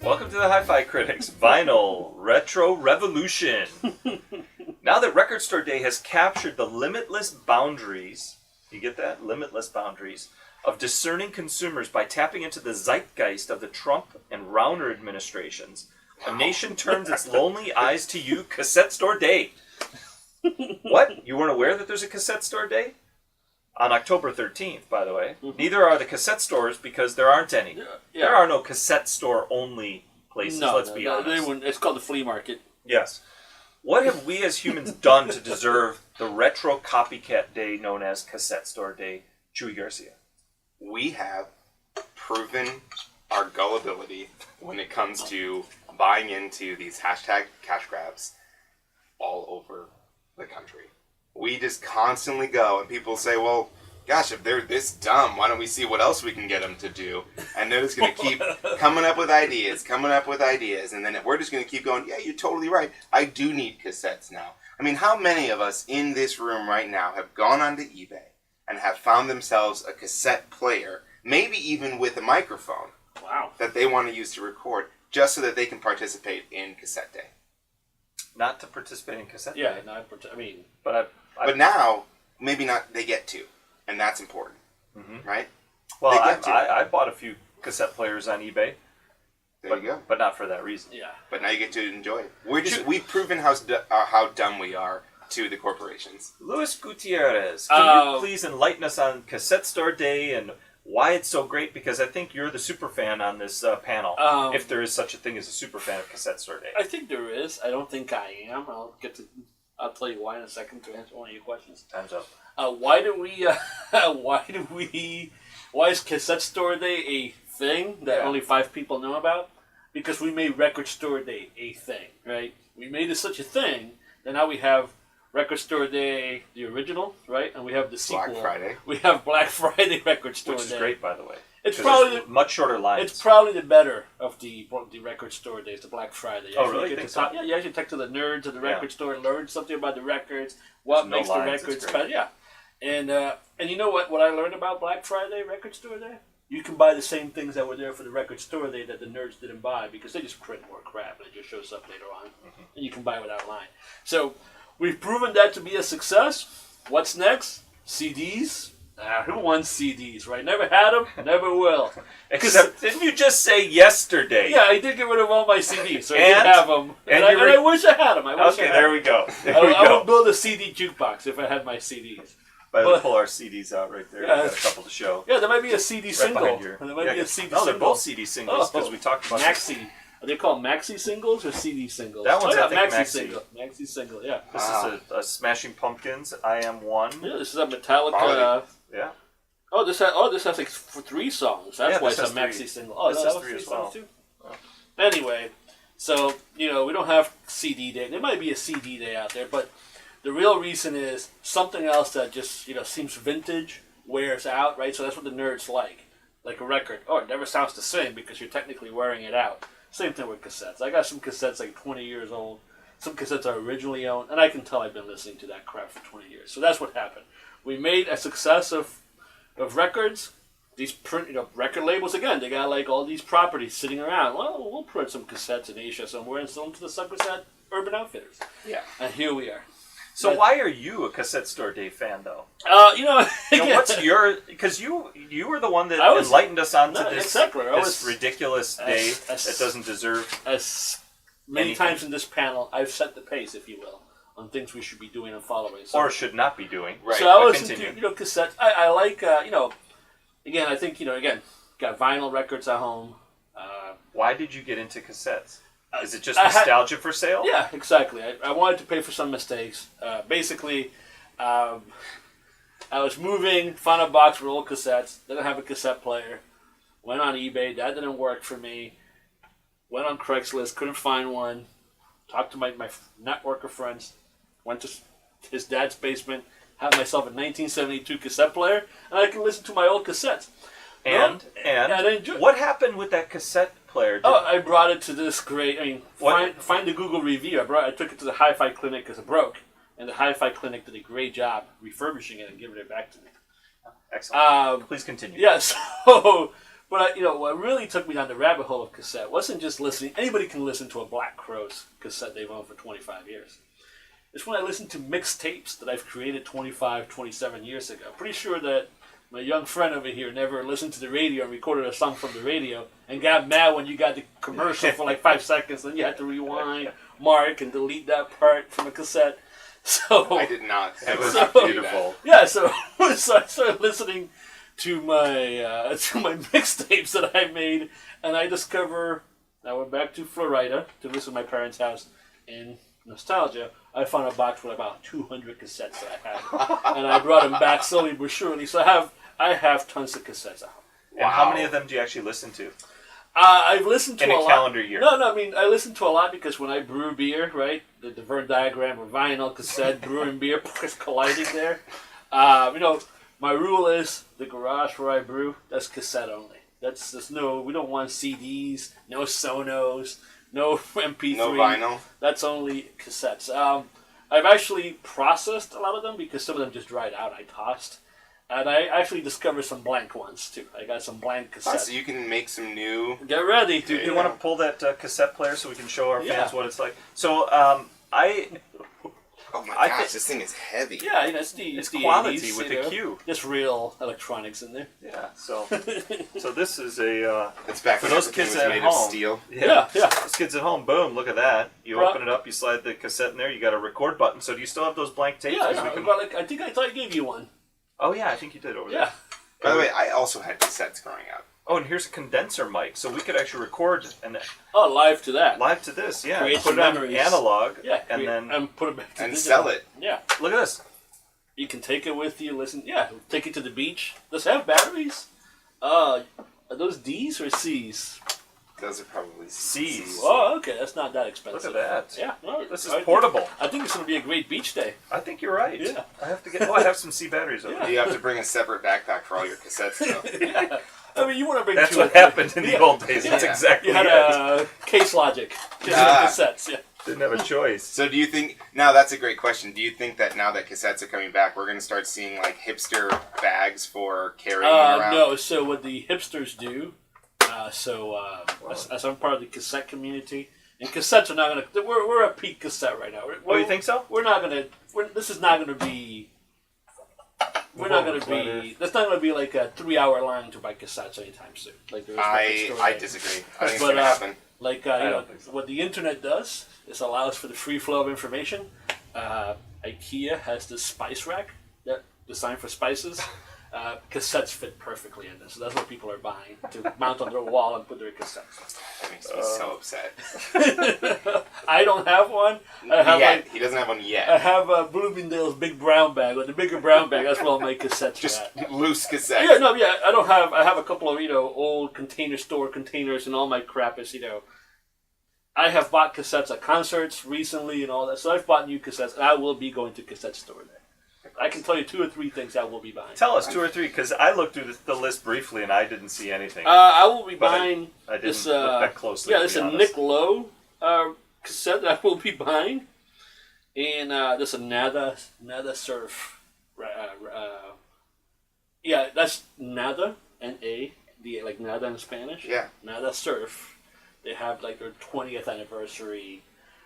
Welcome to the HiFi Critics Vinyl Retro Revolution. Now that Record Store Day has captured the limitless boundaries, you get that? Limitless boundaries of discerning consumers by tapping into the Zeitgeist of the Trump and Rauner Administrations, a nation turns its lonely eyes to you, Cassette Store Day. What? You weren't aware that there's a Cassette Store Day? On October 13th, by the way. Mm-hmm. Neither are the cassette stores because there aren't any. Yeah. There are no cassette store only places, let's be honest. It's called the flea market. Yes. What have we as humans done to deserve the retro copycat day known as Cassette Store Day? Chuy Garcia. We have proven our gullibility when it comes to buying into these hashtag cash grabs all over the country. We just constantly go, and people say, well, gosh, if they're this dumb, why don't we see what else we can get them to do? And they're just going to keep coming up with ideas, and then we're just going to keep going, yeah, you're totally right. I do need cassettes now. I mean, how many of us in this room right now have gone onto eBay and have found themselves a cassette player, maybe even with a microphone, that they want to use to record, just so that they can participate in Cassette Day? Not to participate in Cassette Day. Yeah, But now, maybe not, they get to. And that's important. Mm-hmm. Right? Well, I bought a few cassette players on eBay. There you go. But not for that reason. Yeah. But now you get to enjoy it. We've proven how dumb we are to the corporations. Luis Gutierrez, can you please enlighten us on Cassette Store Day and why it's so great? Because I think you're the super fan on this panel, if there is such a thing as a super fan of Cassette Store Day. I think there is. I don't think I am. I'll tell you why in a second to answer one of your questions. Time's up. Why is Cassette Store Day a thing that only 5 people know about? Because we made Record Store Day a thing, right? We made it such a thing that now we have Record Store Day, the original, right? And we have the sequel. Black Friday. We have Black Friday Record Store Day. Which is great, by the way. It's probably much shorter lines. It's probably the better of the Record Store Days, the Black Friday. Oh, really? Yeah, you actually talk to the nerds of the record store and learn something about the records, what makes the records special. Yeah. And you know what I learned about Black Friday Record Store Day? You can buy the same things that were there for the Record Store Day that the nerds didn't buy because they just print more crap and it just shows up later on. Mm-hmm. And you can buy it without a line. So we've proven that to be a success. What's next? CDs. Who wants CDs, right? Never had them, never will. Except, didn't you just say yesterday? Yeah, I did get rid of all my CDs, so I did have them. And I wish I had them. There we go. I would build a CD jukebox if I had my CDs. We'll pull our CDs out right there. We've got a couple to show. Yeah, there might be a CD single. There might be a CD single. No, they're both CD singles because we talked about Maxi. Are they called Maxi singles or CD singles? That one's Maxi single. Maxi single, yeah. This is a Smashing Pumpkins, I Am One. Yeah, this is a Metallica. Yeah. This has like 3 songs. That's why it's a maxi single. Oh, this that has 3 songs too. Oh. Anyway, so we don't have CD day. There might be a CD day out there, but the real reason is something else that just seems vintage, wears out, right? So that's what the nerds like a record. Oh, it never sounds the same because you're technically wearing it out. Same thing with cassettes. I got some cassettes like 20 years old. Some cassettes I originally owned, and I can tell I've been listening to that crap for 20 years. So that's what happened. We made a success of records. These record labels, again, they got like all these properties sitting around. Well, we'll print some cassettes in Asia somewhere and sell them to the suckers at Urban Outfitters. Yeah. And here we are. So why are you a Cassette Store Day fan, though? What's your... Because you were the one that enlightened us onto this ridiculous day that doesn't deserve as many times in this panel, I've set the pace, if you will, on things we should be doing and following. So, or should not be doing. Right. So I was into, cassettes. I like, again, I think, got vinyl records at home. Why did you get into cassettes? Is it just nostalgia for sale? Yeah, exactly. I wanted to pay for some mistakes. Basically, I was moving, found a box with old cassettes, didn't have a cassette player, went on eBay, that didn't work for me, went on Craigslist, couldn't find one, talked to my network of friends, went to his dad's basement, had myself a 1972 cassette player, and I can listen to my old cassettes. And what happened with that cassette player? I brought it to this great. Find the Google review. I took it to the HiFi clinic because it broke, and the HiFi clinic did a great job refurbishing it and giving it back to me. Excellent. Please continue. Yeah. So But what really took me down the rabbit hole of cassette wasn't just listening. Anybody can listen to a Black Crowes cassette they've owned for 25 years. It's when I listened to mixtapes that I've created 25, 27 years ago. Pretty sure that my young friend over here never listened to the radio and recorded a song from the radio and got mad when you got the commercial for like 5 seconds, then you had to rewind, mark, and delete that part from a cassette. So I did not. It was have to do beautiful. yeah, so I started listening to my mixtapes that I made, and I went back to Florida to visit my parents' house in nostalgia. I found a box with about 200 cassettes that I had, and I brought them back slowly but surely. So I have tons of cassettes at home. And how many of them do you actually listen to? I've listened to in a a lot. calendar year? No, I mean, I listen to a lot because when I brew beer, right, the Venn diagram of vinyl, cassette, brewing beer is colliding there. My rule is the garage where I brew, that's cassette only. We don't want CDs, no Sonos, no MP3. No vinyl. That's only cassettes. I've actually processed a lot of them because some of them just dried out. I tossed. And I actually discovered some blank ones, too. I got some blank cassettes. So you can make some new... Get ready. Do you want to pull that cassette player so we can show our fans Yeah. what it's like? So, Oh my gosh, this thing is heavy. Yeah, it's the quality 80s, with the Q. There's real electronics in there. Yeah, so this is a... It's back for when those everything kids was at made home. of steel. Yeah. Those kids at home, boom, look at that. You Right. open it up, you slide the cassette in there, you got a record button. So do you still have those blank tapes? Yeah, 'Cause yeah. we can- I think I thought I gave you one. Oh, yeah, I think you did over Yeah. there. By the way, I also had cassettes growing up. Oh, and here's a condenser mic, so we could actually record Oh, live to that. live to this, yeah. Create Put some it on memories. analog, Yeah, and then... and put it back to And digital. sell it. Yeah. Look at this. You can take it with you, listen. Yeah, take it to the beach. Does it have batteries? Are those D's or C's? Those are probably C's. Oh, okay. That's not that expensive. Look at that. Yeah. No, This is I think- portable. I think it's going to be a great beach day. I think you're right. Yeah. I have to get... Oh, I have some C batteries over Yeah. there. You have to bring a separate backpack for all your cassettes, though. Yeah. I mean, you want to bring That's two what or three. happened in the Yeah. old days. That's Yeah. exactly You had it. a case logic. Just cassettes, yeah. Didn't have a choice. So do you think... Now, that's a great question. Do you think that now that cassettes are coming back, we're going to start seeing, like, hipster bags for carrying around? No, so what the hipsters do, as I'm part of the cassette community, and cassettes are not going to... We're at peak cassette right now. Oh, you think so? We're not going to... This is not going to be... We're not going to be... That's not going to be like a 3-hour line to buy cassettes anytime soon. Like there is I disagree. I think it's But, going to happen. Like, think so. what the internet does is allows for the free flow of information. IKEA has this spice rack that designed for spices. Cassettes fit perfectly in this, so that's what people are buying to mount on their wall and put their cassettes. That makes me so upset. I don't have one. I have He doesn't have one I yet. have Bloomingdale's big brown bag, or the bigger brown bag. That's where all my cassettes Just are at. loose cassettes. Yeah, no, yeah. I don't have. I have a couple of old container store containers, and all my crap is I have bought cassettes at concerts recently and all that, so I've bought new cassettes, and I will be going to Cassette Store there. I can tell you 2 or 3 things I will be buying. Tell us 2 or 3, because I looked through the list briefly and I didn't see anything. I will be But buying I didn't this. look that closely. Yeah, to this be is a honest. Nick Lowe cassette that I will be buying, and this is a Nada Surf. Yeah, that's Nada, N-A-D-A, like Nada in Spanish. Yeah. Nada Surf. They have like their 20th anniversary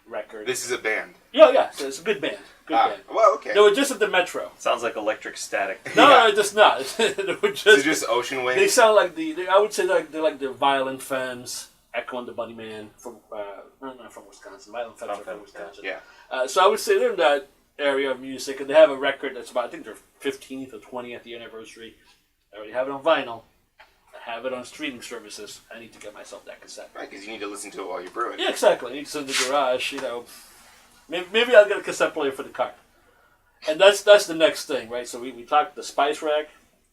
record. This is a band. Yeah, so it's a good band. Good band. Well, okay. They were just at the Metro. Sounds like electric static. No, Yeah. no, just not. They were So just. just ocean They waves? sound like I would say they're like the Violent Femmes, Echo and the Bunnyman from not from Wisconsin. Violent Femmes are from Wisconsin. Yeah. So I would say they're in that area of music, and they have a record that's about, I think, their 15th or 20th anniversary. I already have it on vinyl. I have it on streaming services. I need to get myself that cassette. Right, because you need to listen to it while you're brewing. Yeah, exactly. I need to in the garage. Maybe I'll get a cassette player for the car. And that's the next thing, right? So we talked the spice rack.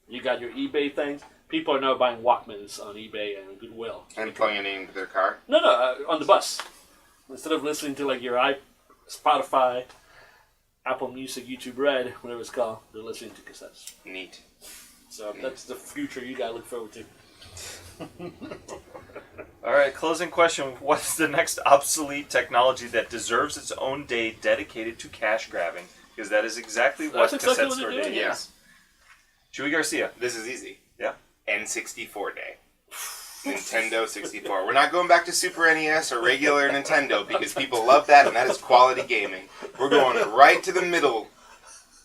You got your eBay things. People are now buying Walkmans on eBay and Goodwill. And plugging it into their car? No, on the bus. Instead of listening to like your Spotify, Apple Music, YouTube Red, whatever it's called, they're listening to cassettes. Neat. So that's the future you gotta look forward to. All right, closing question. What's the next obsolete technology that deserves its own day dedicated to cash grabbing? Because that is exactly what That's exactly Cassette what Store they're Day doing, is. Chewy Garcia. This is easy. Yeah. N64 day. Nintendo 64. We're not going back to Super NES or regular Nintendo because people love that and that is quality gaming. We're going right to the middle,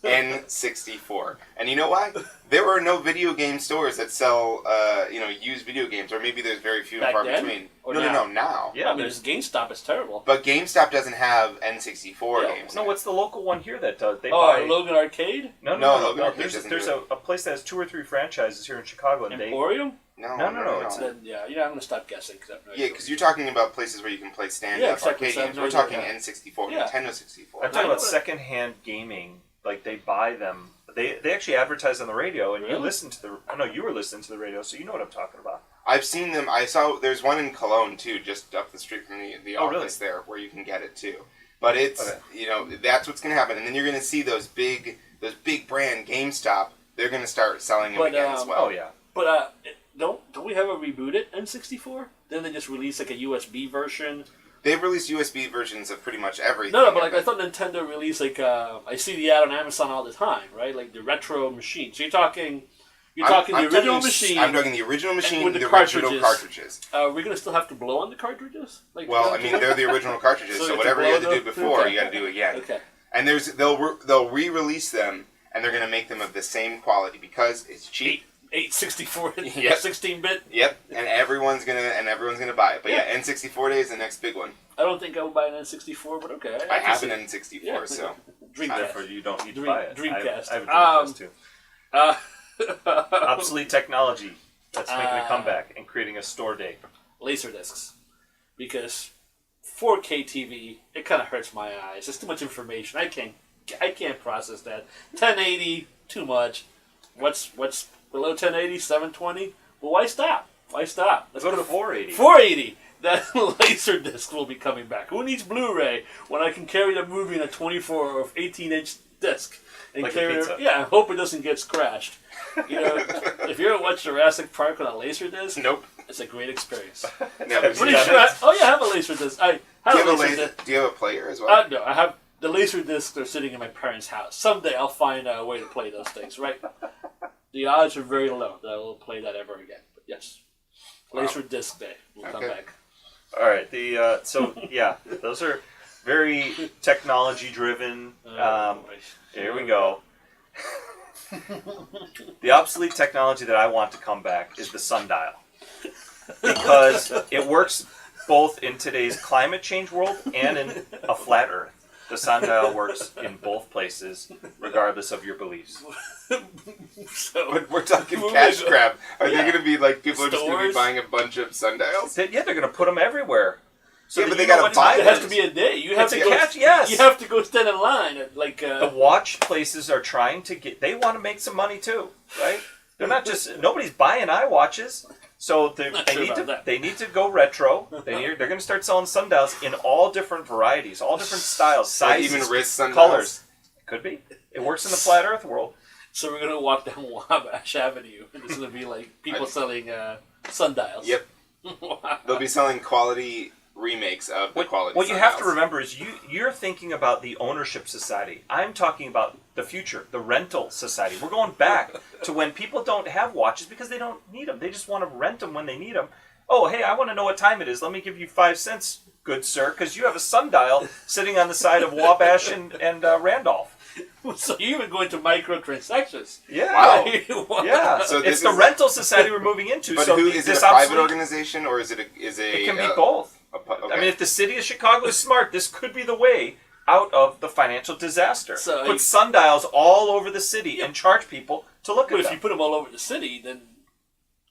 N64. And you know why? There are no video game stores that sell, used video games, or maybe there's very few and far between. No, now. Yeah, I mean, GameStop is terrible. But GameStop doesn't have N64 games. No, what's the local one here that does? They buy Logan Arcade? No. Logan Arcade There's a place that has 2 or 3 franchises here in Chicago. And Emporium? No. Then, I'm going to stop guessing. Because you're talking about places where you can play stand-up arcade games. We're talking N64, Nintendo 64. I'm talking about secondhand gaming. Like, they buy them. They actually advertise on the radio, and you listen to the... I know you were listening to the radio, so you know what I'm talking about. I've seen them. I saw... There's one in Cologne, too, just up the street from the office there, where you can get it, too. But it's, that's what's going to happen. And then you're going to see those big brand GameStop, they're going to start selling them again as well. Oh, yeah. But don't we have a rebooted N64? Then they just release like a USB version. They've released USB versions of pretty much everything. No, but I thought Nintendo released I see the ad on Amazon all the time, right? Like the retro machine. So you're talking the original machine. I'm talking the original machine with the original cartridges. We're gonna still have to blow on the cartridges? They're the original cartridges. so whatever you had to do before, you got to do again. Okay. And they'll re-release them, and they're going to make them of the same quality because it's cheap. 864, 16-bit. Yep, and everyone's gonna buy it. But N64 Day is the next big one. I don't think I would buy an N64, but okay. I have an N64, so Dreamcast. Therefore, you don't need to buy it. Dreamcast. I have a Dreamcast too. Obsolete technology that's making a comeback and creating a store day. Laserdiscs, because 4K TV, it kind of hurts my eyes. There's too much information. I can't process that. 1080, too much. What's below 1080, 720? Well, why stop? Let's go to 480. 480. That Laserdisc will be coming back. Who needs Blu-ray when I can carry the movie in a 24 or 18-inch disc and carry it? Yeah, I hope it doesn't get scratched. If you ever watch Jurassic Park on a Laserdisc, nope, it's a great experience. Pretty sure. I have a Laserdisc. Do you have a player as well? No, I have the Laserdiscs are sitting in my parents' house. Someday I'll find a way to play those things. Right? The odds are very low that I will play that ever again. But yes, Laserdisc Day will come back. All right. Those are very technology driven. Here we go. The obsolete technology that I want to come back is the sundial, because it works both in today's climate change world and in a flat Earth. The sundial works in both places, regardless of your beliefs. But we're talking cash grab. Are they going to be like people are just going to be buying a bunch of sundials? They're going to put them everywhere. So but they got to buy it. It has to be a day. You have to go. Yes. You have to go stand in line at the watch places are trying to get. They want to make some money too, right? They're not just nobody's buying iWatches. So they need to go retro. They're going to start selling sundials in all different varieties, all different styles, sizes, even wrist sundials. Colors. Could be. It works in the flat Earth world. So we're going to walk down Wabash Avenue, and it's going to be like people selling sundials. Yep. Wow. They'll be selling quality remakes of the quality. What you have to remember is you're thinking about the ownership society. I'm talking about the future, the rental society. We're going back to when people don't have watches because they don't need them. They just want to rent them when they need them. Oh, hey, I want to know what time it is. Let me give you 5 cents, good sir, because you have a sundial sitting on the side of Wabash and Randolph. So you're even going to microtransactions. Yeah. Wow. Yeah. So it's the rental society we're moving into. But so is it a private organization or is it It can be both. Okay. I mean, if the city of Chicago is smart, this could be the way out of the financial disaster. So put sundials all over the city and charge people to look at them. But if you put them all over the city, then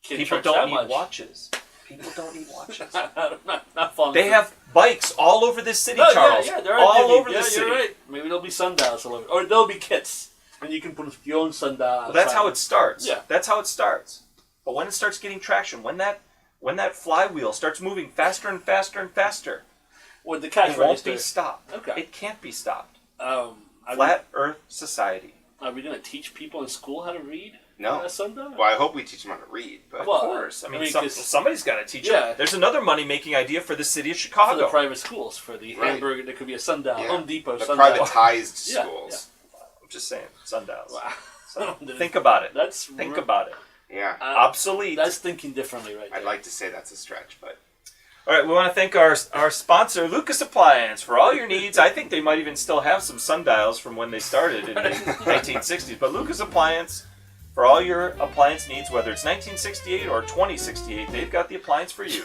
people don't need watches. People don't need watches. not following. They have bikes all over this city, Charles. Yeah, there are all over the city. You're right. Maybe there'll be sundials all over, or there'll be kits, and you can put your own sundial. Well, that's how it starts. Yeah, that's how it starts. But when it starts getting traction, when that flywheel starts moving faster and faster and faster, well, the cash it won't be stopped. Okay, it can't be stopped. Flat Earth society. Are we going to teach people in school how to read? No. Sundial? Well, I hope we teach them how to read. But of course. I mean somebody's got to teach them. There's another money-making idea for the city of Chicago. For the private schools, for the hamburger, there could be a sundial, Home Depot the sundial. privatized schools. I'm just saying, sundials. Wow. So, think about it. Think about it. Yeah. Obsolete. That's thinking differently right there. I'd like to say that's a stretch, but... All right, we want to thank our sponsor, Lucas Appliance, for all your needs. I think they might even still have some sundials from when they started in the 1960s. But Lucas Appliance, for all your appliance needs, whether it's 1968 or 2068, they've got the appliance for you.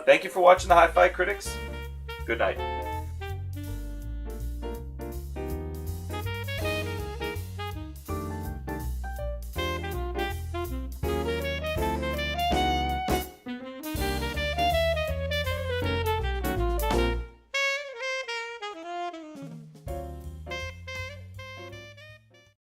Thank you for watching the HiFi Critics. Good night.